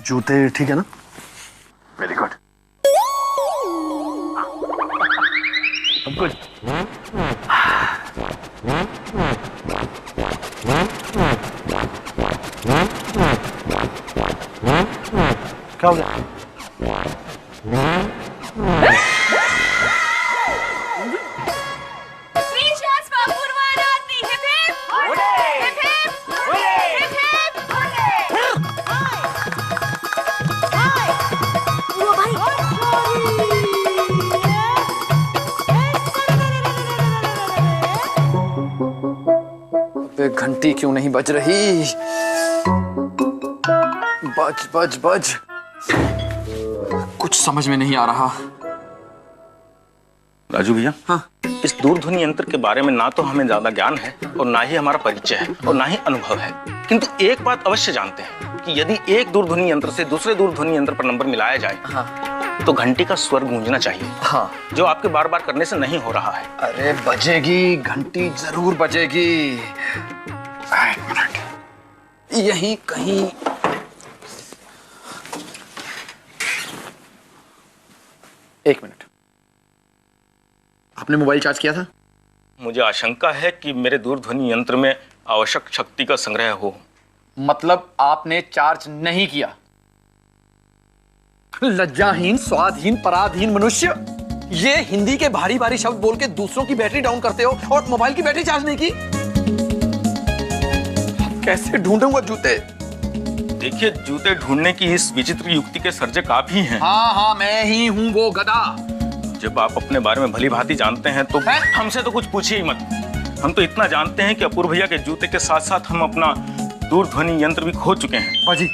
जूते ठीक है ना? Very good. अब कुछ क्या हो गया? घंटी क्यों नहीं बज रही? बज बज बज। कुछ समझ में नहीं आ रहा। राजू भैया, हाँ, इस दूरध्वनि यंत्र के बारे में ना तो हमें ज्यादा ज्ञान है और ना ही हमारा परिचय है और ना ही अनुभव है, किंतु एक बात अवश्य जानते हैं कि यदि एक दूरध्वनि यंत्र से दूसरे दूरध्वनि यंत्र पर नंबर मिलाया जाए, हाँ, तो घंटी का स्वर गूंजना चाहिए। हाँ, जो आपके बार बार करने से नहीं हो रहा है। अरे बजेगी, घंटी जरूर बजेगी। एक मिनट, यहीं कहीं। एक मिनट, आपने मोबाइल चार्ज किया था? मुझे आशंका है कि मेरे दूरध्वनि यंत्र में आवश्यक शक्ति का संग्रह हो। मतलब आपने चार्ज नहीं किया? लज्जाहीन, स्वादहीन, पराधीन मनुष्य, ये हिंदी के भारी भारी शब्द बोल के दूसरों की बैटरी डाउन करते हो और मोबाइल की बैटरी चार्ज नहीं की? कैसे ढूंढूंगा जूते? देखिए, जूते ढूंढने की इस विचित्र युक्ति के सर्जक आप ही हैं। हाँ हाँ, मैं ही हूँ वो गधा। जब आप अपने बारे में भली भांति जानते हैं तो हमसे तो कुछ पूछिए ही मत। हम तो इतना जानते हैं कि अपूर्व भैया के जूते के साथ साथ हम अपना दूरध्वनि यंत्र भी खो चुके हैं। बाजी,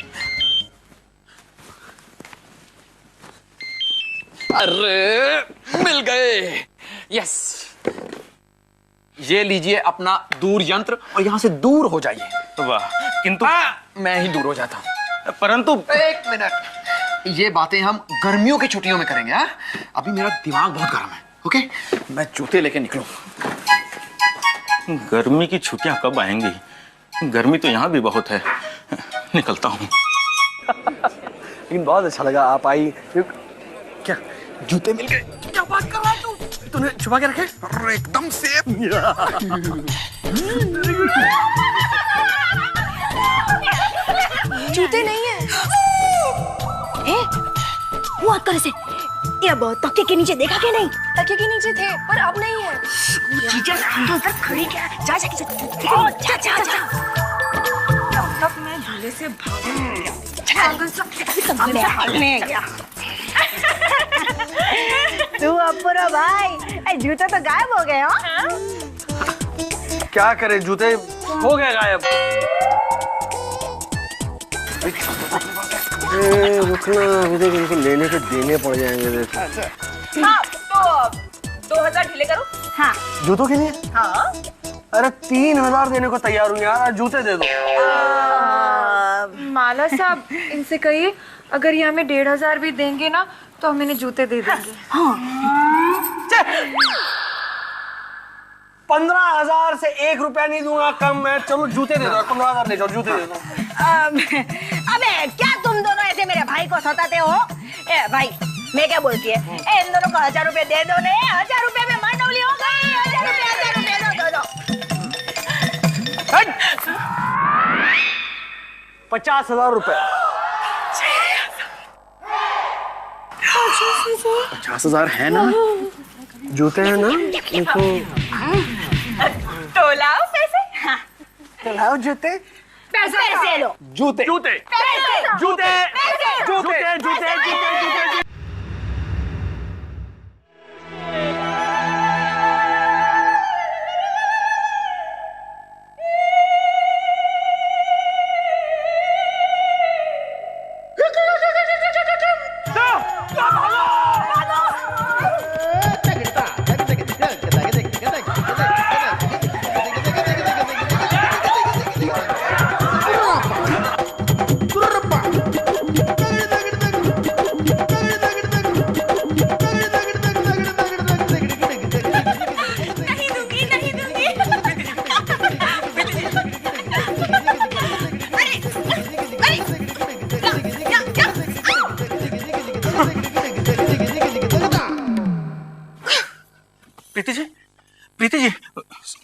अरे मिल गए। यस, ये लीजिए अपना दूर यंत्र और यहां से दूर हो जाइए। वाह, किंतु मैं ही दूर हो जाता हूं। परंतु एक मिनट, ये बातें हम गर्मियों की छुट्टियों में करेंगे। हाँ, अभी मेरा दिमाग बहुत गर्म है। ओके, मैं जूते लेके निकलूं। गर्मी की छुट्टियां कब आएंगी? गर्मी तो यहाँ भी बहुत है। निकलता हूँ। लेकिन बहुत अच्छा लगा आप आई। क्या जूते मिल गए? क्या बात कर रहा है तू? तूने छुपा के रखे? अरे एकदम सेफ। जूते नहीं है। वो कर से ये अब तकिए के नीचे देखा क्या? नहीं, तकिए के नीचे थे पर अब नहीं है। चीजें उधर खड़ी क्या? जा जा जा जा जा। तब मैं झूले से भागूंगा। तू अपूर्व भाई, जूते तो गायब हो गए हो। क्या करे, जूते हो गए गायब। रुकना, देख इनको लेने के देने पड़ जाएंगे। देख हाँ, तो 2000 ढीले करो। हाँ, जूतों के लिए? हाँ, अरे 3000 देने को तैयार हूँ यार, जूते दे दो। माला साहब, इनसे कहिए अगर ये हमें 1500 भी देंगे ना तो हम इन्हें जूते दे देंगे। हाँ। 15,000 से 1 रुपया नहीं दूंगा कम मैं। चलो जूते दे दो, 15,000 ले जाओ, जूते दे दो। अबे क्या तुम दोनों ऐसे मेरे भाई को सताते हो? ए भाई, मैं क्या बोलती है, इन दोनों को 1000 रुपए दे दो। ने 1000 रुपए में मानवली हो गई। 1000 रुपए दो। 50,000 रुपए। 50,000 है ना? जूते हैं ना? इनको तो लाओ पैसे। हाँ। तो लाओ जूते। पैसे लो। जूते जूते पैसे जूते जूते जूते जूते।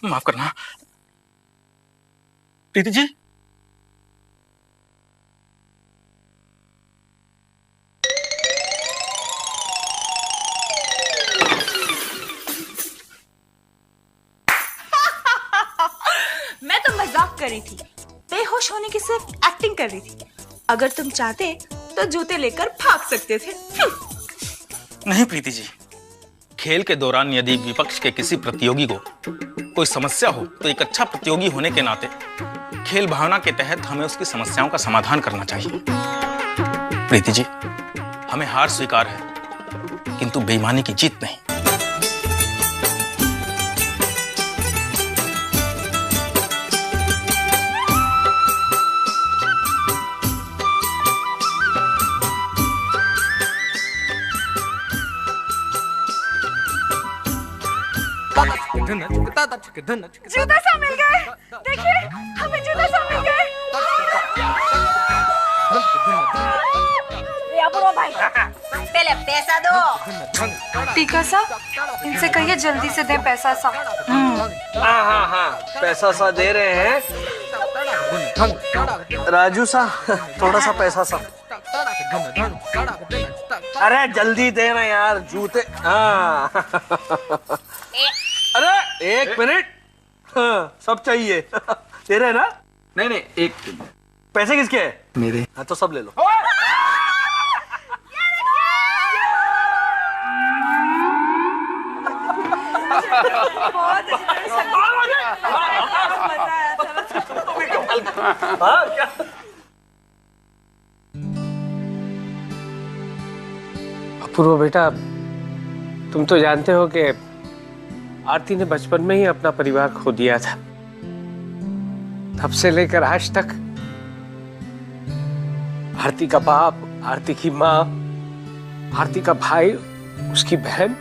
माफ करना प्रीति जी। मैं तो मजाक कर रही थी, बेहोश होने की सिर्फ एक्टिंग कर रही थी। अगर तुम चाहते तो जूते लेकर भाग सकते थे। नहीं प्रीति जी, खेल के दौरान यदि विपक्ष के किसी प्रतियोगी को कोई समस्या हो तो एक अच्छा प्रतियोगी होने के नाते खेल भावना के तहत हमें उसकी समस्याओं का समाधान करना चाहिए। प्रीति जी, हमें हार स्वीकार है किंतु बेईमानी की जीत नहीं। जूता सा मिल गए, देखिए हमें जूता सा मिल गए। भाई पहले पैसा दो। टीका सा, इनसे कहिए जल्दी से दे पैसा सा। हाँ, पैसा सा दे रहे हैं। राजू सा, थोड़ा सा पैसा सा। अरे जल्दी दे ना यार, जूते। हाँ अरे एक मिनट। हाँ, सब चाहिए। दे रहे ना? नहीं, एक पैसे किसके हैं? मेरे। हाँ तो सब ले लो। हाँ क्या? अपूर्व बेटा, तुम तो जानते हो कि आरती ने बचपन में ही अपना परिवार खो दिया था। तब से लेकर आज तक आरती का बाप, आरती की माँ, आरती का भाई, उसकी बहन,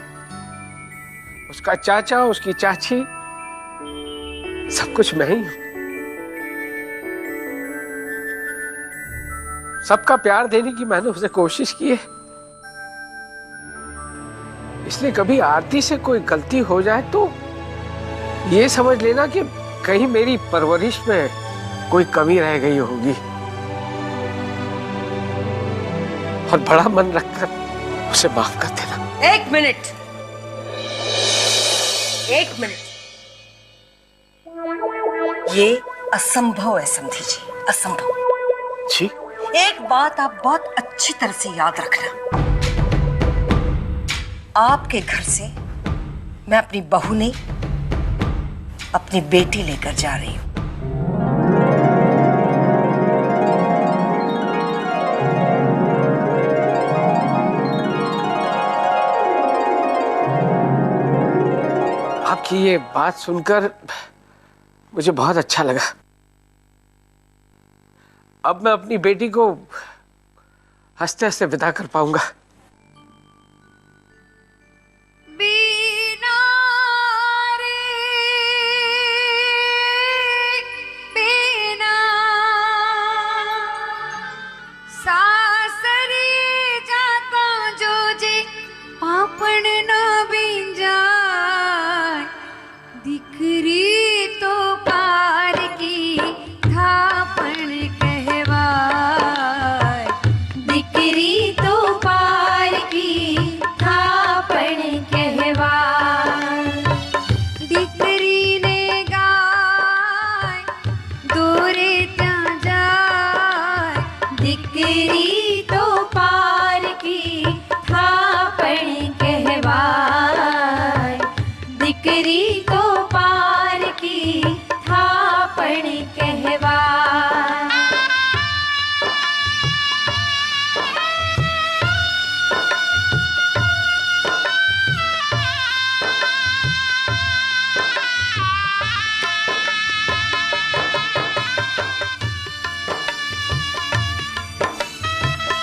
उसका चाचा, उसकी चाची, सब कुछ मैं ही हूं। सबका प्यार देने की मैंने उसे कोशिश की है। इसलिए कभी आरती से कोई गलती हो जाए तो ये समझ लेना कि कहीं मेरी परवरिश में कोई कमी रह गई होगी, और बड़ा मन रखकर उसे माफ कर देना। एक मिनट। ये असंभव है समधी जी, असंभव। जी? एक बात आप बहुत अच्छी तरह से याद रखना, आपके घर से मैं अपनी बहू नहीं, अपनी बेटी लेकर जा रही हूं। आपकी ये बात सुनकर मुझे बहुत अच्छा लगा। अब मैं अपनी बेटी को हंसते हंसते विदा कर पाऊंगा।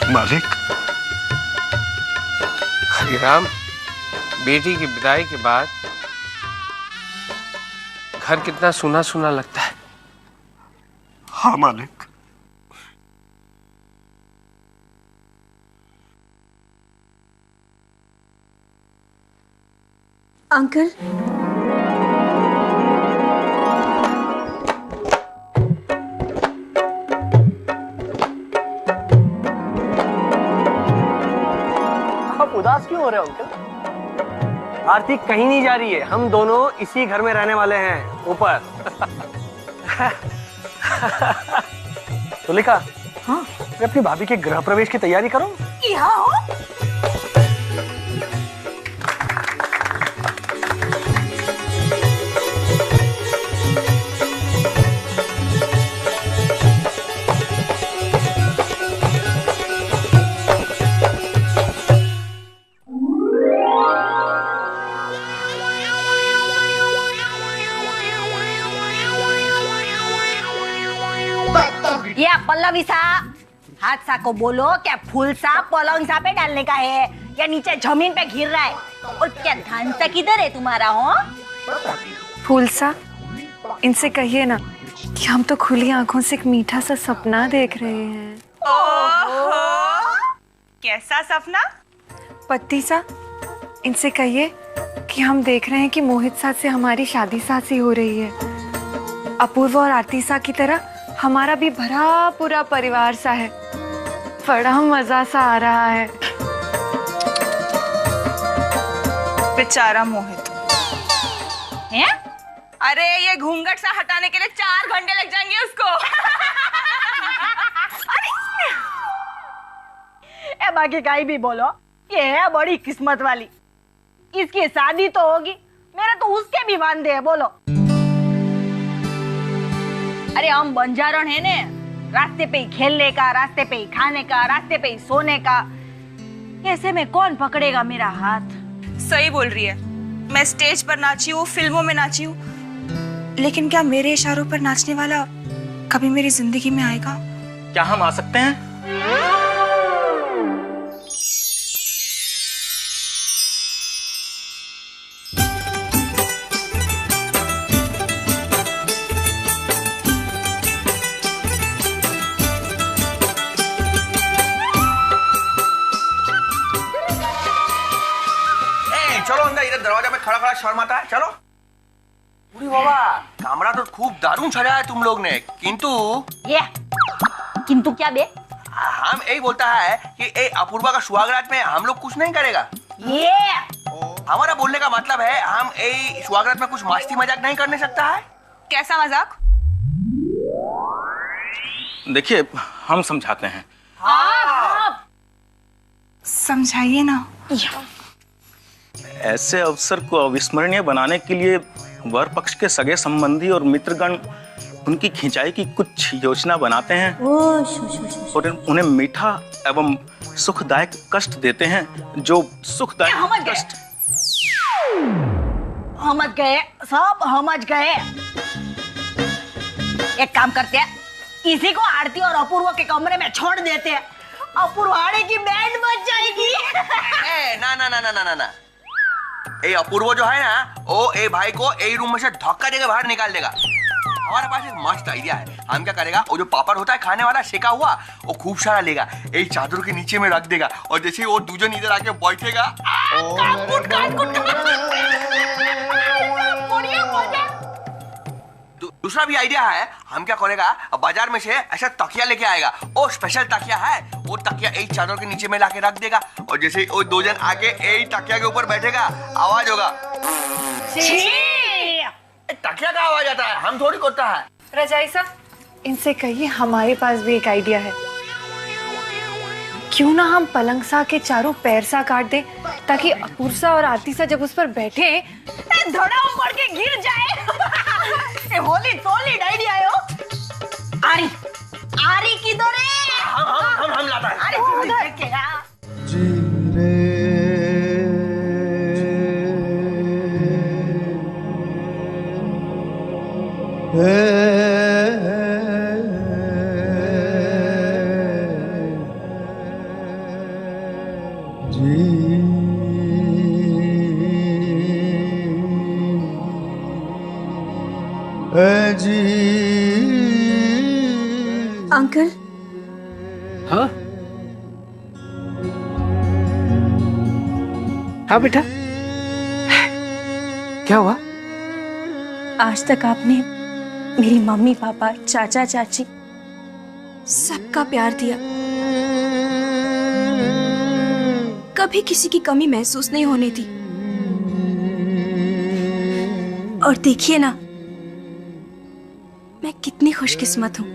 मालिक। हरिराम, बेटी की विदाई के बाद घर कितना सूना सूना लगता है। हाँ मालिक। अंकल, हो रहे हो अंकल? आरती कहीं नहीं जा रही है, हम दोनों इसी घर में रहने वाले हैं ऊपर। तुलिका, हाँ मैं अपनी भाभी के गृह प्रवेश की तैयारी करूं? यहाँ हो? या पल्लवी सा, हाथ सा को बोलो क्या फूल सा पलंग सा पे डालने का है या नीचे जमीन पे गिर रहा है? और क्या ध्यान सा किधर है तुम्हारा? हो फूल सा, इनसे कहिए ना कि हम तो खुली आंखों से एक मीठा सा सपना देख रहे हैं। ओहो, कैसा सपना? पत्ती सा, इनसे कहिए कि हम देख रहे हैं कि मोहित साथ से हमारी शादी सासी हो रही है। अपूर्व और आरती सा की तरह हमारा भी भरा पूरा परिवार सा है। बड़ा मजा सा आ रहा है। बेचारा मोहित हैं? अरे ये घूंघट सा हटाने के लिए 4 घंटे लग जाएंगे उसको। ए बाकी काई भी बोलो, ये है बड़ी किस्मत वाली। इसकी शादी तो होगी, मेरा तो उसके भी वांदे है। बोलो, अरे हम बंजारण है ने, रास्ते पे ही खेलने का, रास्ते पे ही खाने का, रास्ते पे ही सोने का। ऐसे में कौन पकड़ेगा मेरा हाथ? सही बोल रही है। मैं स्टेज पर नाची हूँ, फिल्मों में नाची हूँ, लेकिन क्या मेरे इशारों पर नाचने वाला कभी मेरी जिंदगी में आएगा? क्या हम आ सकते हैं? चलो अंदर, इधर दरवाजा पे खड़ा खड़ा शर्म आता है। चलो। अरे बाबा, कमरा तो खूब दारुण सजाया है तुम लोग ने, किंतु क्या बे? हम यही बोलता है कि ए अपूर्वा का सुहागरात में हम लोग कुछ नहीं करेगा। ये हमारा बोलने का मतलब है हम ए सुहागरात में कुछ मस्ती मजाक नहीं करने सकता है। कैसा मजाक? देखिए, हम समझाते हैं। समझाइए ना। ऐसे अवसर को अविस्मरणीय बनाने के लिए वर पक्ष के सगे संबंधी और मित्रगण उनकी खिंचाई की कुछ योजना बनाते हैं और उन्हें मीठा एवं सुखदायक कष्ट देते हैं। जो सुखदायक कष्ट समझ गए, सब समझ गए। एक काम करते हैं, इसी को आरती और अपूर्व के कमरे में छोड़ देते हैं। अपूर्वाड़े की बैंड बज जाएगी। ना ना ना ना ना ना, ए अपूर्व जो है ना, वो ए भाई को ए रूम में से धक्का देके बाहर निकाल देगा। हमारे पास एक मस्त आइडिया है। हम क्या करेगा, वो जो पापड़ होता है खाने वाला सेका हुआ, वो खूब सारा लेगा, एक चादर के नीचे में रख देगा और जैसे वो दूजन इधर आके बैठेगा, दूसरा भी आइडिया है। हम क्या करेगा, बाजार में से ऐसा तकिया लेके आएगा, वो स्पेशल तकिया है, वो तकिया एक चादर के नीचे में लाके रख देगा और जैसे वो दो जन आके एक तकिया के ऊपर बैठेगा, आवाज होगा। तकिया का आवाज आता है, हम थोड़ी करता है। रजाई साहब, इनसे कहिए हमारे पास भी एक आइडिया है। क्यों ना हम पलंग सा के चारों पैर सा काट दें, ताकि अपूर्व सा और आरती सा जब उस पर बैठे धड़ाम पड़ के गिर जाए। होली सोलिड आइडिया है। आरी आरी किधर है? हम लाता है। अरे उधर क्या? अंकल। हाँ हाँ बेटा, क्या हुआ? आज तक आपने मेरी मम्मी पापा चाचा चाची सबका प्यार दिया, कभी किसी की कमी महसूस नहीं होने दी। और देखिए ना, मैं कितनी खुशकिस्मत हूं।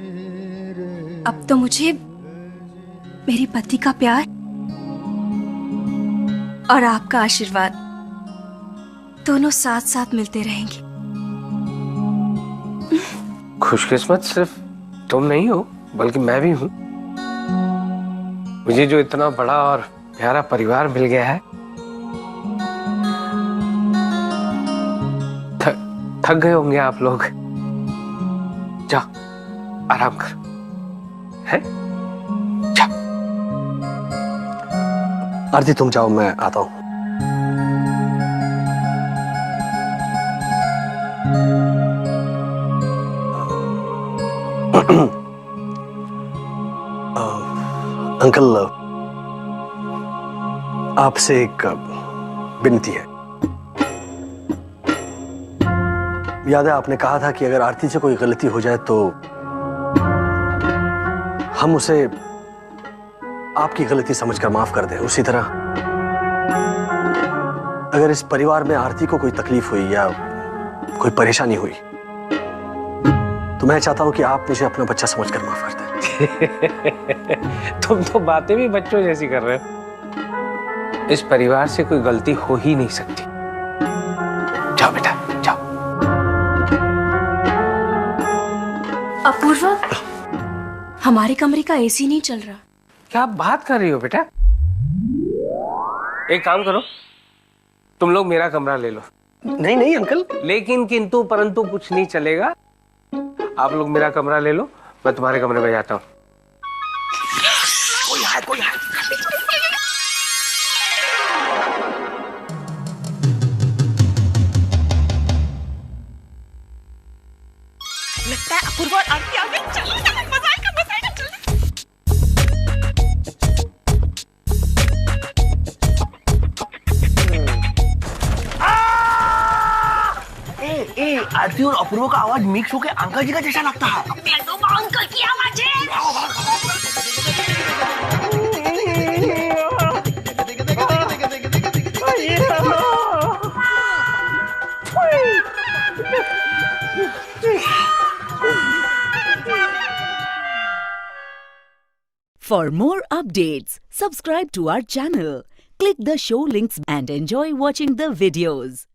अब तो मुझे मेरे पति का प्यार और आपका आशीर्वाद दोनों साथ साथ मिलते रहेंगे। खुशकिस्मत सिर्फ तुम नहीं हो, बल्कि मैं भी हूं। मुझे जो इतना बड़ा और प्यारा परिवार मिल गया है। थक गए होंगे आप लोग। जाओ आराम करो, हैं? जाओ। आरती तुम जाओ, मैं आता हूं। अंकल, आपसे एक विनती है। याद है आपने कहा था कि अगर आरती से कोई गलती हो जाए तो हम उसे आपकी गलती समझकर माफ कर दें। उसी तरह अगर इस परिवार में आरती को कोई तकलीफ हुई या कोई परेशानी हुई तो मैं चाहता हूं कि आप मुझे अपना बच्चा समझकर माफ कर दें। तुम तो बातें भी बच्चों जैसी कर रहे हो। इस परिवार से कोई गलती हो ही नहीं सकती। जाओ बेटा, जाओ। अपूर्वा, हमारे कमरे का एसी नहीं चल रहा। क्या आप बात कर रही हो बेटा? एक काम करो, तुम लोग मेरा कमरा ले लो। नहीं नहीं अंकल। लेकिन किंतु परंतु कुछ नहीं चलेगा। आप लोग मेरा कमरा ले लो, मैं तुम्हारे कमरे में जाता हूँ। कोई है। लगता है अपूर्वा और आरती आ गई। चलो मजा आएगा चलो। ए, आरती और अपूर्व का आवाज मिक्स होकर अंकल जी का जैसा लगता है। अंकल की आवाज है। For more updates, subscribe to our channel, click the show links and enjoy watching the videos.